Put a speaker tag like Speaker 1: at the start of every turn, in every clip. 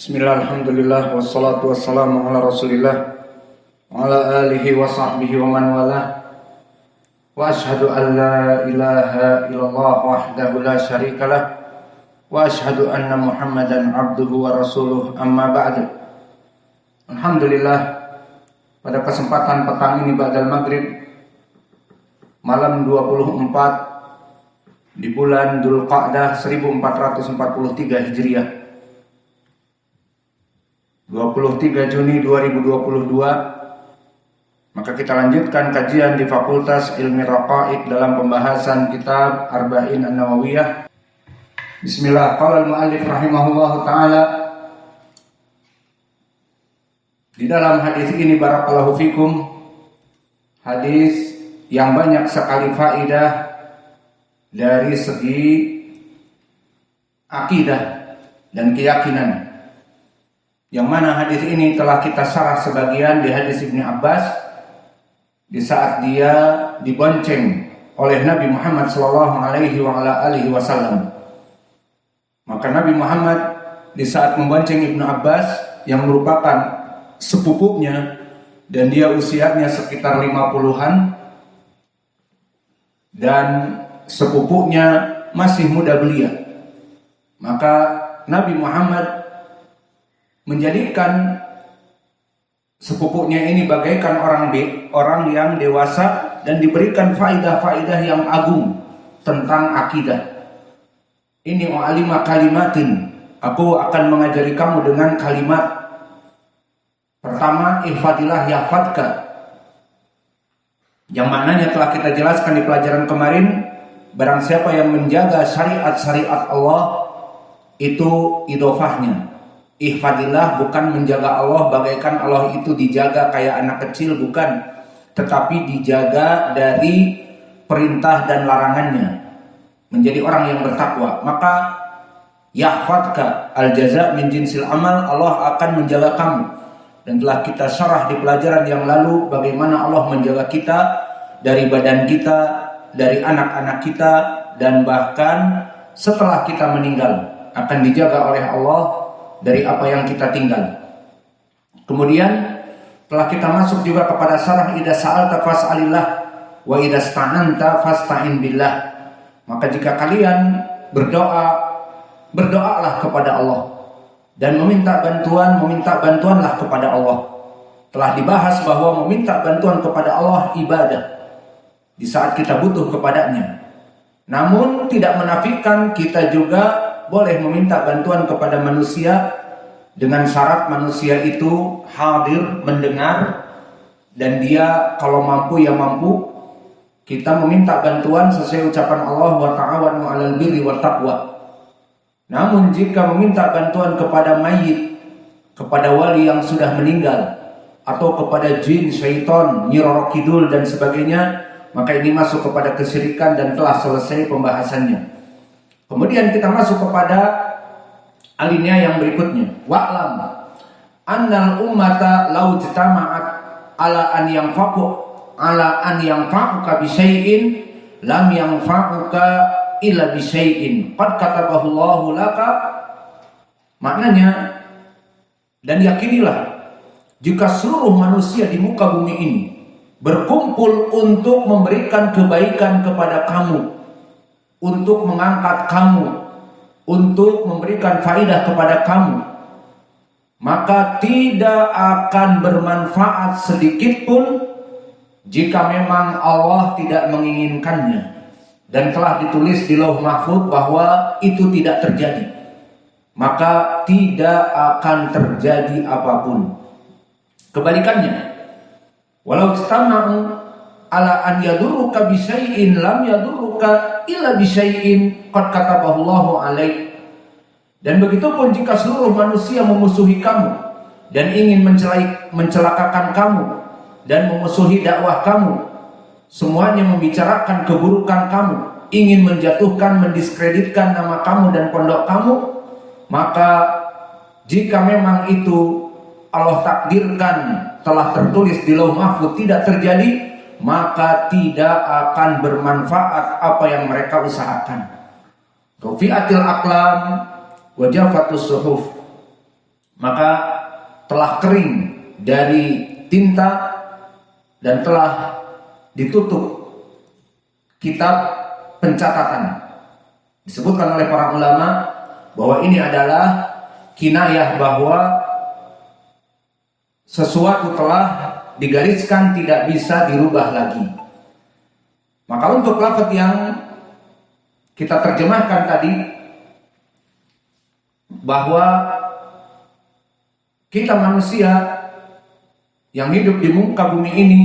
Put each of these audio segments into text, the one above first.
Speaker 1: Bismillah, alhamdulillah, wassalatu wassalamu ala rasulillah wa ala alihi wa sahbihi wa man wala wa ashhadu an la ilaha illallah wahdahu la syarikalah wa ashhadu anna muhammadan abduhu wa rasuluh amma ba'du. Alhamdulillah, pada kesempatan petang ini ba'dal maghrib malam 24 di bulan Dzulqa'dah 1443 Hijriah, 23 Juni 2022, maka kita lanjutkan kajian di Fakultas Ilmi Raqaiq dalam pembahasan kitab Arba'in An-Nawawiyah. Bismillah, qala al-muallif rahimahullahu ta'ala, di dalam hadis ini barakallahu fikum, hadis yang banyak sekali faidah dari segi akidah dan keyakinan, yang mana hadis ini telah kita syarah sebagian di hadis Ibnu Abbas di saat dia dibonceng oleh Nabi Muhammad SAW. Maka Nabi Muhammad di saat membonceng Ibnu Abbas yang merupakan sepupunya dan dia usianya sekitar 50-an dan sepupunya masih muda belia, maka Nabi Muhammad menjadikan sepupunya ini bagaikan orang yang dewasa dan diberikan faidah-faidah yang agung tentang akidah. Ini alima kalimatin, aku akan mengajari kamu dengan kalimat. Pertama, ihfadillah yahfadka, yang maknanya telah kita jelaskan di pelajaran kemarin. Barang siapa yang menjaga syariat-syariat Allah, itu idofahnya. Ihfadillah bukan menjaga Allah bagaikan Allah itu dijaga kayak anak kecil, bukan, tetapi dijaga dari perintah dan larangannya, menjadi orang yang bertakwa. Maka yahfadka, al-jaza min jinsil amal, Allah akan menjaga kamu. Dan telah kita syarah di pelajaran yang lalu bagaimana Allah menjaga kita dari badan kita, dari anak-anak kita, dan bahkan setelah kita meninggal akan dijaga oleh Allah dari apa yang kita tinggal. Kemudian telah kita masuk juga kepada syarah idza sa'alta fas'alillah wa idza sta'anta fasta'in billah. Maka jika kalian berdoa, berdoalah kepada Allah, dan meminta bantuanlah kepada Allah. Telah dibahas bahwa meminta bantuan kepada Allah ibadah di saat kita butuh kepadanya. Namun tidak menafikan kita juga boleh meminta bantuan kepada manusia dengan syarat manusia itu hadir, mendengar, dan dia kalau mampu ya mampu. Kita meminta bantuan sesuai ucapan Allah, wa ta'awanu 'alal birri wat taqwa. Namun jika meminta bantuan kepada mayit, kepada wali yang sudah meninggal, atau kepada jin, syaitan, Nyi Roro Kidul dan sebagainya, maka ini masuk kepada kesyirikan dan telah selesai pembahasannya. Kemudian kita masuk kepada alinea yang berikutnya. Wa'lam annal ummata law jitama'at ala an yanfa'uka bi syai'in lam yanfa'uka illa bi syai'in qad katabahu Allahu laka. Maknanya, dan yakinilah jika seluruh manusia di muka bumi ini berkumpul untuk memberikan kebaikan kepada kamu, untuk mengangkat kamu, untuk memberikan faidah kepada kamu, maka tidak akan bermanfaat sedikit pun jika memang Allah tidak menginginkannya. Dan telah ditulis di Lauh Mahfuz bahwa itu tidak terjadi, maka tidak akan terjadi apapun. Kebalikannya, walau istama'u ala an yadurruka bi syai'in lam yadurruka illa bi syai'in qad katabahu Allahu 'alaik. Dan begitupun jika seluruh manusia memusuhi kamu dan ingin mencelakakan kamu dan memusuhi dakwah kamu, semuanya membicarakan keburukan kamu, ingin menjatuhkan, mendiskreditkan nama kamu dan pondok kamu, maka jika memang itu Allah takdirkan, telah tertulis di Lauh Mahfuz tidak terjadi, maka tidak akan bermanfaat apa yang mereka usahakan. Rufi'atil aqlam wa jafatus suhuf. maka telah kering dari tinta dan telah ditutup kitab pencatatan. Disebutkan oleh para ulama bahwa ini adalah kinayah bahwa sesuatu telah digariskan, tidak bisa dirubah lagi. Maka untuk lafaz yang kita terjemahkan tadi, bahwa kita manusia yang hidup di muka bumi ini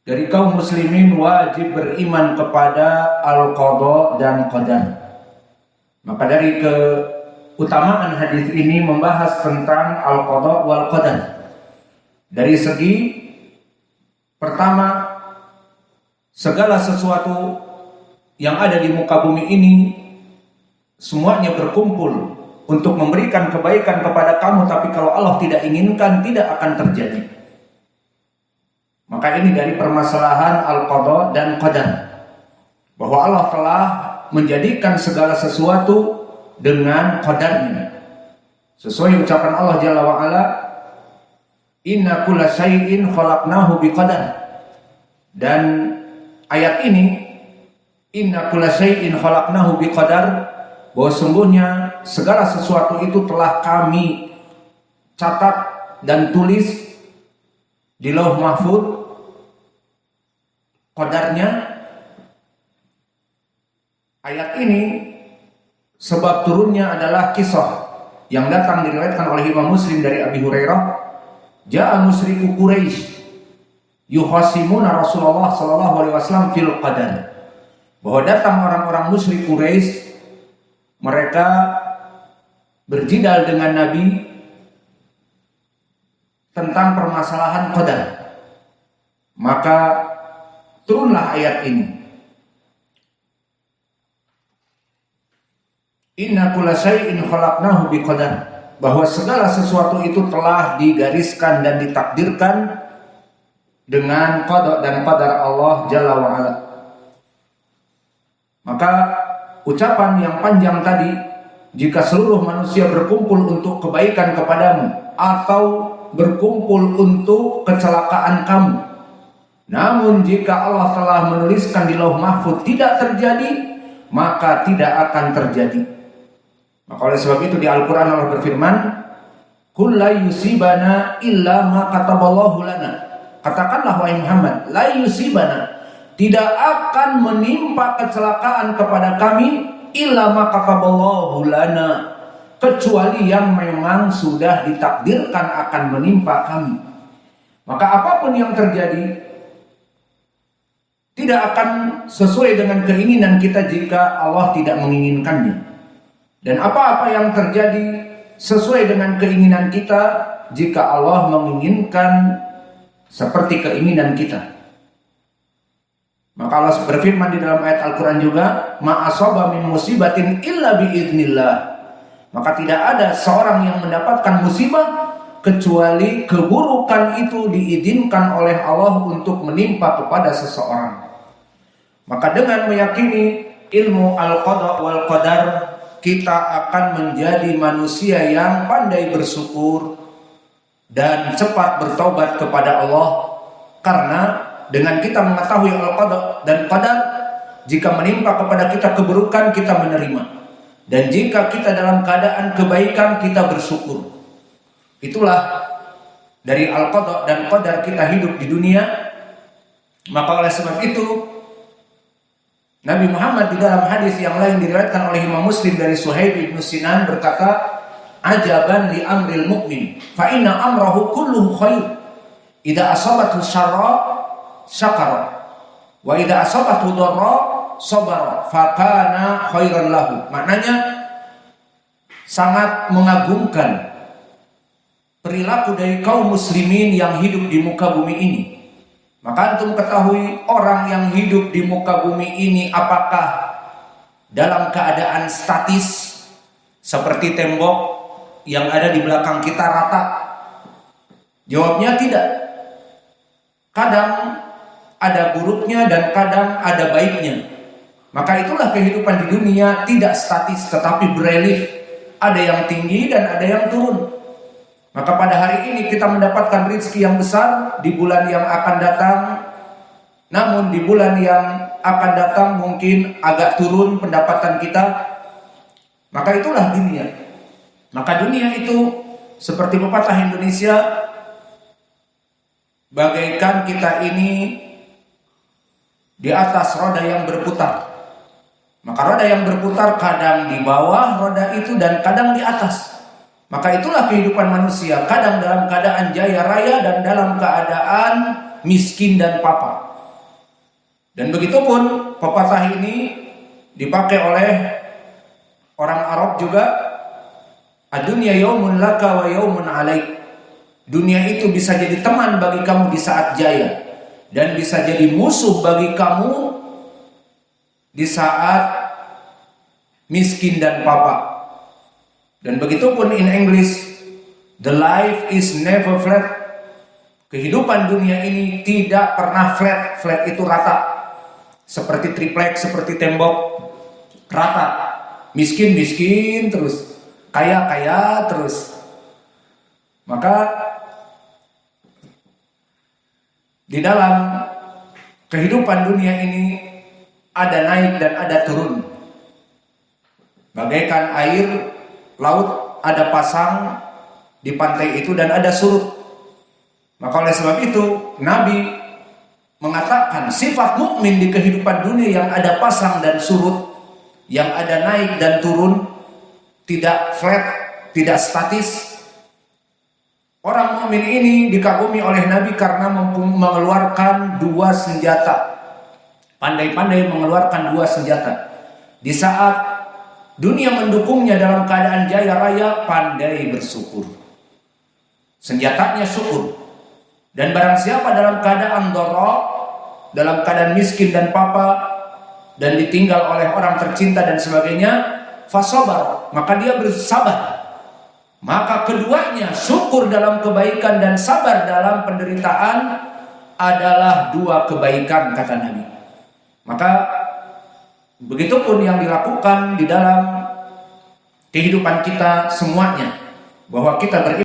Speaker 1: dari kaum muslimin wajib beriman kepada al-qada dan qadar. Maka dari keutamaan hadis ini membahas tentang al-qada wal qadar. Dari segi pertama, segala sesuatu yang ada di muka bumi ini semuanya berkumpul untuk memberikan kebaikan kepada kamu, tapi kalau Allah tidak inginkan, tidak akan terjadi. Maka ini dari permasalahan al-qada dan qadar, bahwa Allah telah menjadikan segala sesuatu dengan qadarnya. Sesuai ucapan Allah Jalla wa Ala, inna kulla syai'in khalaqnahu biqadar. Dan ayat ini, inna kulla syai'in khalaqnahu biqadar, bahwa sungguhnya segala sesuatu itu telah kami catat dan tulis di Lauh Mahfuz qadarnya. Ayat ini sebab turunnya adalah kisah yang datang diriwayatkan oleh Imam Muslim dari Abi Hurairah, ja'a musyriku Quraisy yuhasimuna Rasulullah sallallahu alaihi wasallam fil qadar. Bahwa datang orang-orang musyrik Quraisy, mereka berjidal dengan Nabi tentang permasalahan qadar. Maka turunlah ayat ini. Inna kulla syai'in khalaqnahu biqadar, bahwa segala sesuatu itu telah digariskan dan ditakdirkan dengan qada dan qadar Allah Jalla wa Ala. Maka ucapan yang panjang tadi, jika seluruh manusia berkumpul untuk kebaikan kepadamu atau berkumpul untuk kecelakaan kamu, namun jika Allah telah menuliskan di Lauh Mahfuz tidak terjadi, maka tidak akan terjadi. Maka oleh sebab itu di Al-Quran Allah berfirman, "Qul la yusibana illa ma kataballahu lana." Katakanlah wahai Muhammad, la yusibana, tidak akan menimpa kecelakaan kepada kami illa ma kataballahu lana, kecuali yang memang sudah ditakdirkan akan menimpa kami. Maka apapun yang terjadi tidak akan sesuai dengan keinginan kita jika Allah tidak menginginkannya. Dan apa-apa yang terjadi sesuai dengan keinginan kita jika Allah menginginkan seperti keinginan kita. Maka Allah berfirman di dalam ayat Al-Quran juga, ma asaba min musibatin illa biidznillah. Maka tidak ada seorang yang mendapatkan musibah kecuali keburukan itu diizinkan oleh Allah untuk menimpa kepada seseorang. Maka dengan meyakini ilmu al-qada wal qadar, kita akan menjadi manusia yang pandai bersyukur dan cepat bertobat kepada Allah. Karena dengan kita mengetahui al-qada dan qadar, jika menimpa kepada kita keburukan, kita menerima. Dan jika kita dalam keadaan kebaikan, kita bersyukur. Itulah dari al-qada dan qadar kita hidup di dunia. Maka oleh sebab itu, Nabi Muhammad di dalam hadis yang lain diriwayatkan oleh Imam Muslim dari Suhaib bin Sinan berkata, ajaban li amril mu'min, fa inna amrahu kulluhu khair. Idza asabathu syarra syakara, wa idza asabathu dharra sabara, fa kana khairan lahu. Maknanya sangat mengagumkan perilaku dari kaum muslimin yang hidup di muka bumi ini. Maka antum ketahui, orang yang hidup di muka bumi ini apakah dalam keadaan statis seperti tembok yang ada di belakang kita rata? Jawabnya tidak. Kadang ada buruknya dan kadang ada baiknya. Maka itulah kehidupan di dunia, tidak statis tetapi berelief. Ada yang tinggi dan ada yang turun. Maka pada hari ini kita mendapatkan rezeki yang besar di bulan yang akan datang. Namun di bulan yang akan datang mungkin agak turun pendapatan kita. Maka itulah dunia. Maka dunia itu seperti pepatah Indonesia, bagaikan kita ini di atas roda yang berputar. Maka roda yang berputar kadang di bawah roda itu dan kadang di atas. Maka itulah kehidupan manusia, kadang dalam keadaan jaya raya dan dalam keadaan miskin dan papa. Dan begitupun pepatah ini dipakai oleh orang Arab juga. Ad-dunya yaumun laka wa yaumun alaik. Dunia itu bisa jadi teman bagi kamu di saat jaya dan bisa jadi musuh bagi kamu di saat miskin dan papa. Dan begitupun in English, the life is never flat. Kehidupan dunia ini tidak pernah flat. Flat itu rata. Seperti triplek, seperti tembok, rata. Miskin terus, kaya terus. Maka di dalam kehidupan dunia ini ada naik dan ada turun. Bagaikan air laut, ada pasang di pantai itu dan ada surut. Maka oleh sebab itu Nabi mengatakan sifat mukmin di kehidupan dunia yang ada pasang dan surut, yang ada naik dan turun, tidak flat, tidak statis. Orang mukmin ini dikagumi oleh Nabi karena mengeluarkan dua senjata. Pandai-pandai mengeluarkan dua senjata. Di saat dunia mendukungnya dalam keadaan jaya raya, pandai bersyukur. Senjatanya syukur. Dan barang siapa dalam keadaan dharra, dalam keadaan miskin dan papa, dan ditinggal oleh orang tercinta dan sebagainya, fasabar, maka dia bersabar. Maka keduanya, syukur dalam kebaikan dan sabar dalam penderitaan, adalah dua kebaikan, kata Nabi. Maka begitupun yang dilakukan di dalam kehidupan kita semuanya, bahwa kita beriman